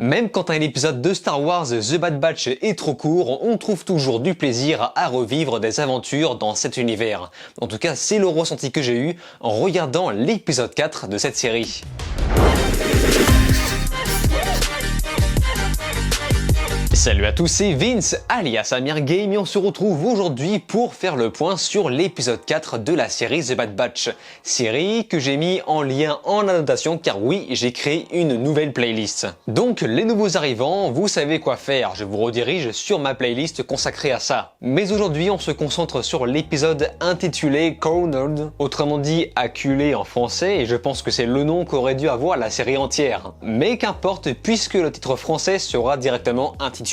Même quand un épisode de Star Wars The Bad Batch est trop court, on trouve toujours du plaisir à revivre des aventures dans cet univers. En tout cas, c'est le ressenti que j'ai eu en regardant l'épisode 4 de cette série. Salut à tous, c'est Vince alias Amir Game et on se retrouve aujourd'hui pour faire le point sur l'épisode 4 de la série The Bad Batch. Série que j'ai mis en lien en annotation car oui, j'ai créé une nouvelle playlist. Donc les nouveaux arrivants, vous savez quoi faire, je vous redirige sur ma playlist consacrée à ça. Mais aujourd'hui on se concentre sur l'épisode intitulé Cornered, autrement dit acculé en français et je pense que c'est le nom qu'aurait dû avoir la série entière. Mais qu'importe puisque le titre français sera directement intitulé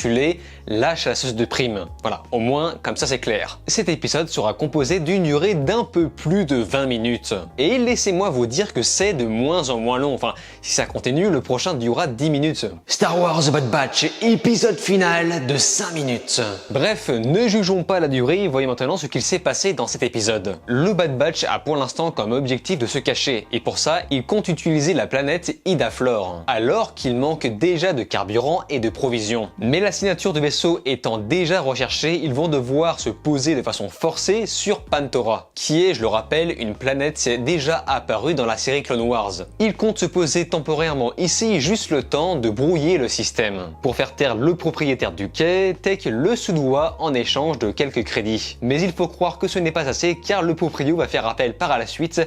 La chasseuse de primes. Voilà, au moins comme ça c'est clair. Cet épisode sera composé d'une durée d'un peu plus de 20 minutes. Et laissez-moi vous dire que c'est de moins en moins long. Enfin, si ça continue, le prochain durera 10 minutes. Star Wars The Bad Batch, épisode final de 5 minutes. Bref, ne jugeons pas la durée, voyons maintenant ce qu'il s'est passé dans cet épisode. Le Bad Batch a pour l'instant comme objectif de se cacher, et pour ça, il compte utiliser la planète Idaflor, alors qu'il manque déjà de carburant et de provisions. Mais la signature de vaisseau étant déjà recherchée, ils vont devoir se poser de façon forcée sur Pantora, qui est, je le rappelle, une planète déjà apparue dans la série Clone Wars. Ils comptent se poser temporairement ici juste le temps de brouiller le système, pour faire taire le propriétaire du quai, Tech le soudoie en échange de quelques crédits. Mais il faut croire que ce n'est pas assez car le proprio va faire appel par la suite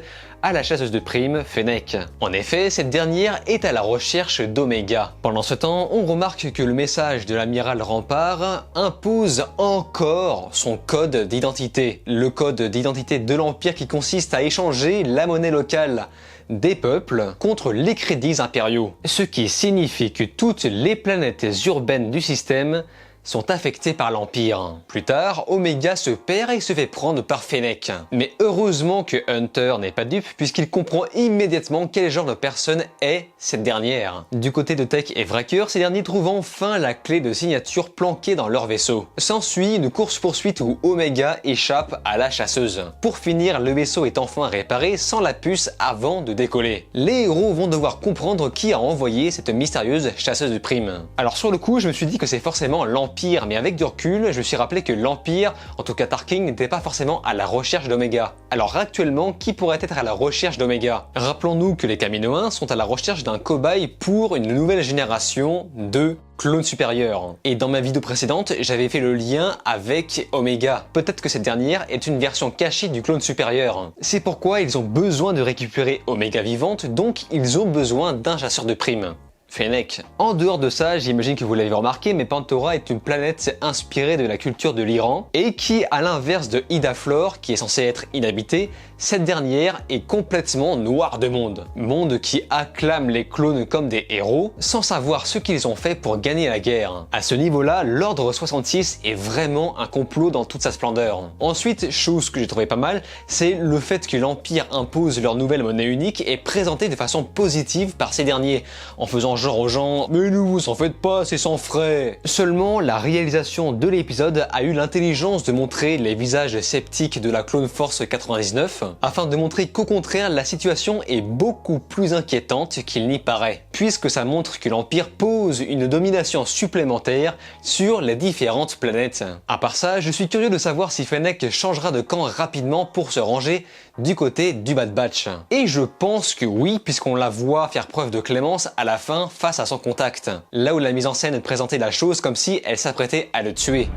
à la chasseuse de primes, Fennec. En effet, cette dernière est à la recherche d'Omega. Pendant ce temps, on remarque que le message de l'amiral Rampart impose encore son code d'identité. Le code d'identité de l'Empire qui consiste à échanger la monnaie locale des peuples contre les crédits impériaux. Ce qui signifie que toutes les planètes urbaines du système sont affectés par l'Empire. Plus tard, Omega se perd et se fait prendre par Fennec. Mais heureusement que Hunter n'est pas dupe puisqu'il comprend immédiatement quel genre de personne est cette dernière. Du côté de Tech et Wrecker, ces derniers trouvent enfin la clé de signature planquée dans leur vaisseau. S'ensuit une course-poursuite où Omega échappe à la chasseuse. Pour finir, le vaisseau est enfin réparé sans la puce avant de décoller. Les héros vont devoir comprendre qui a envoyé cette mystérieuse chasseuse de primes. Alors sur le coup, je me suis dit que c'est forcément l'Empire, mais avec du recul, je me suis rappelé que l'Empire, en tout cas Tarkin, n'était pas forcément à la recherche d'Omega. Alors actuellement, qui pourrait être à la recherche d'Omega? Rappelons-nous que les Kaminoans sont à la recherche d'un cobaye pour une nouvelle génération de clones supérieurs. Et dans ma vidéo précédente, j'avais fait le lien avec Omega. Peut-être que cette dernière est une version cachée du clone supérieur. C'est pourquoi ils ont besoin de récupérer Omega vivante, donc ils ont besoin d'un chasseur de primes. Fennec. En dehors de ça, j'imagine que vous l'avez remarqué, mais Pantora est une planète inspirée de la culture de l'Iran et qui, à l'inverse de Idaflor, qui est censée être inhabitée, cette dernière est complètement noire de monde. Monde qui acclame les clones comme des héros, sans savoir ce qu'ils ont fait pour gagner la guerre. À ce niveau-là, l'Ordre 66 est vraiment un complot dans toute sa splendeur. Ensuite, chose que j'ai trouvé pas mal, c'est le fait que l'Empire impose leur nouvelle monnaie unique et présentée de façon positive par ces derniers, en faisant genre aux gens « Mais ne vous en faites pas, c'est sans frais !» Seulement, la réalisation de l'épisode a eu l'intelligence de montrer les visages sceptiques de la Clone Force 99, afin de montrer qu'au contraire, la situation est beaucoup plus inquiétante qu'il n'y paraît, puisque ça montre que l'Empire pose une domination supplémentaire sur les différentes planètes. À part ça, je suis curieux de savoir si Fennec changera de camp rapidement pour se ranger du côté du Bad Batch. Et je pense que oui, puisqu'on la voit faire preuve de clémence à la fin face à son contact, là où la mise en scène présentait la chose comme si elle s'apprêtait à le tuer.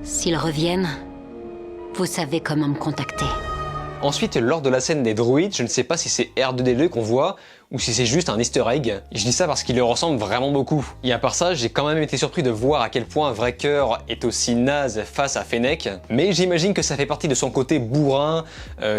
S'ils reviennent, vous savez comment me contacter. Ensuite, lors de la scène des droïdes, je ne sais pas si c'est R2D2 qu'on voit ou si c'est juste un easter egg. Je dis ça parce qu'il leur ressemble vraiment beaucoup. Et à part ça, j'ai quand même été surpris de voir à quel point Wrecker est aussi naze face à Fennec. Mais j'imagine que ça fait partie de son côté bourrin,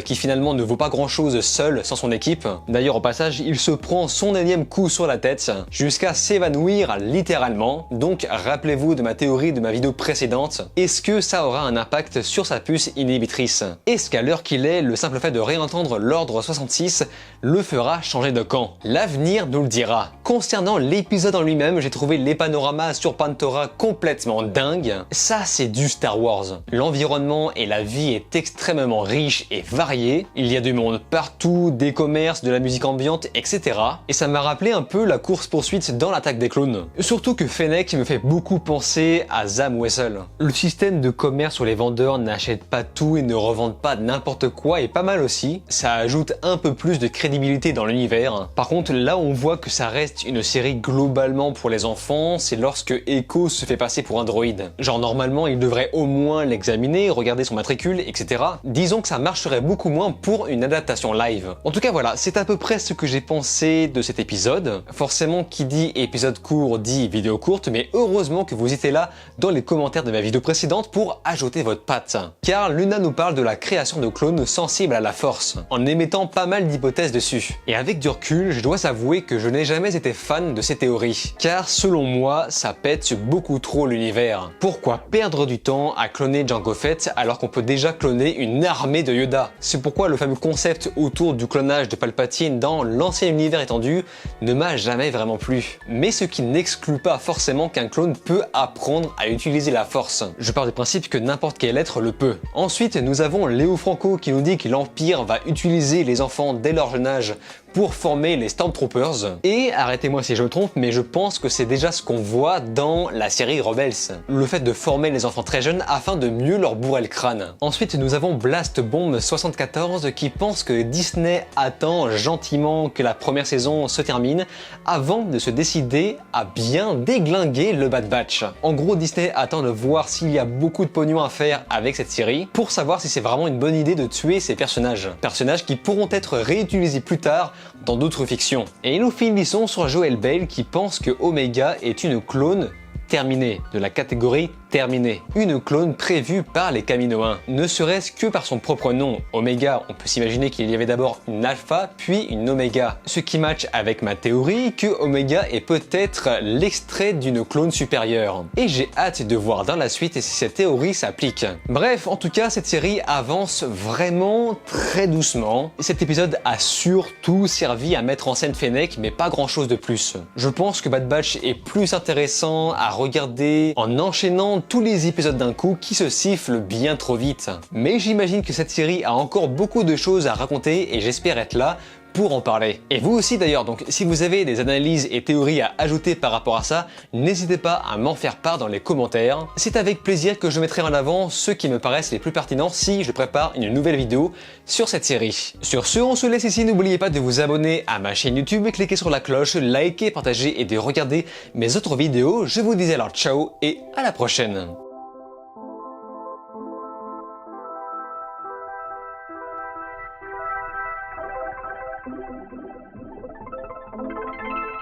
qui finalement ne vaut pas grand chose seul sans son équipe. D'ailleurs au passage, il se prend son énième coup sur la tête, jusqu'à s'évanouir littéralement. Donc rappelez-vous de ma théorie de ma vidéo précédente. Est-ce que ça aura un impact sur sa puce inhibitrice? Est-ce qu'à l'heure qu'il est, le simple fait de réentendre l'ordre 66 le fera changer de camp? L'avenir nous le dira. Concernant l'épisode en lui-même, j'ai trouvé les panoramas sur Pantora complètement dingues. Ça, c'est du Star Wars. L'environnement et la vie est extrêmement riche et varié. Il y a du monde partout, des commerces, de la musique ambiante, etc. Et ça m'a rappelé un peu la course-poursuite dans l'Attaque des clones. Surtout que Fennec me fait beaucoup penser à Zam Wesell. Le système de commerce où les vendeurs n'achètent pas tout et ne revendent pas n'importe quoi est pas mal aussi. Ça ajoute un peu plus de crédibilité dans l'univers. Par contre, là où on voit que ça reste une série globalement pour les enfants, c'est lorsque Echo se fait passer pour un droïde. Genre normalement, il devrait au moins l'examiner, regarder son matricule, etc. Disons que ça marcherait beaucoup moins pour une adaptation live. En tout cas voilà, c'est à peu près ce que j'ai pensé de cet épisode. Forcément, qui dit épisode court dit vidéo courte, mais heureusement que vous étiez là dans les commentaires de ma vidéo précédente pour ajouter votre patte. Car Luna nous parle de la création de clones sensibles à la force, en émettant pas mal d'hypothèses dessus. Et avec du recul, je dois avouer que je n'ai jamais été fan de ces théories, car selon moi, ça pète beaucoup trop l'univers. Pourquoi perdre du temps à cloner Jango Fett alors qu'on peut déjà cloner une armée de Yoda? C'est pourquoi le fameux concept autour du clonage de Palpatine dans l'ancien univers étendu ne m'a jamais vraiment plu. Mais ce qui n'exclut pas forcément qu'un clone peut apprendre à utiliser la force. Je pars du principe que n'importe quel être le peut. Ensuite, nous avons Léo Franco qui nous dit que l'Empire va utiliser les enfants dès leur jeune âge pour former les Stormtroopers. Et arrêtez-moi si je me trompe, mais je pense que c'est déjà ce qu'on voit dans la série Rebels. Le fait de former les enfants très jeunes afin de mieux leur bourrer le crâne. Ensuite, nous avons Blast Bomb 74 qui pense que Disney attend gentiment que la première saison se termine avant de se décider à bien déglinguer le Bad Batch. En gros, Disney attend de voir s'il y a beaucoup de pognon à faire avec cette série pour savoir si c'est vraiment une bonne idée de tuer ces personnages. Personnages qui pourront être réutilisés plus tard dans d'autres fictions. Et nous finissons sur Joel Bale qui pense que Omega est une clone terminée, de la catégorie terminée. Une clone prévue par les Kaminoans. Ne serait-ce que par son propre nom, Omega, on peut s'imaginer qu'il y avait d'abord une alpha puis une oméga. Ce qui match avec ma théorie que Omega est peut-être l'extrait d'une clone supérieure. Et j'ai hâte de voir dans la suite si cette théorie s'applique. Bref, en tout cas, cette série avance vraiment très doucement. Cet épisode a surtout servi à mettre en scène Fennec, mais pas grand chose de plus. Je pense que Bad Batch est plus intéressant à regarder en enchaînant tous les épisodes d'un coup qui se sifflent bien trop vite. Mais j'imagine que cette série a encore beaucoup de choses à raconter et j'espère être là pour en parler. Et vous aussi d'ailleurs, donc si vous avez des analyses et théories à ajouter par rapport à ça, n'hésitez pas à m'en faire part dans les commentaires. C'est avec plaisir que je mettrai en avant ceux qui me paraissent les plus pertinents si je prépare une nouvelle vidéo sur cette série. Sur ce, on se laisse ici, n'oubliez pas de vous abonner à ma chaîne YouTube, cliquez sur la cloche, likez, partagez et de regarder mes autres vidéos. Je vous dis alors ciao et à la prochaine.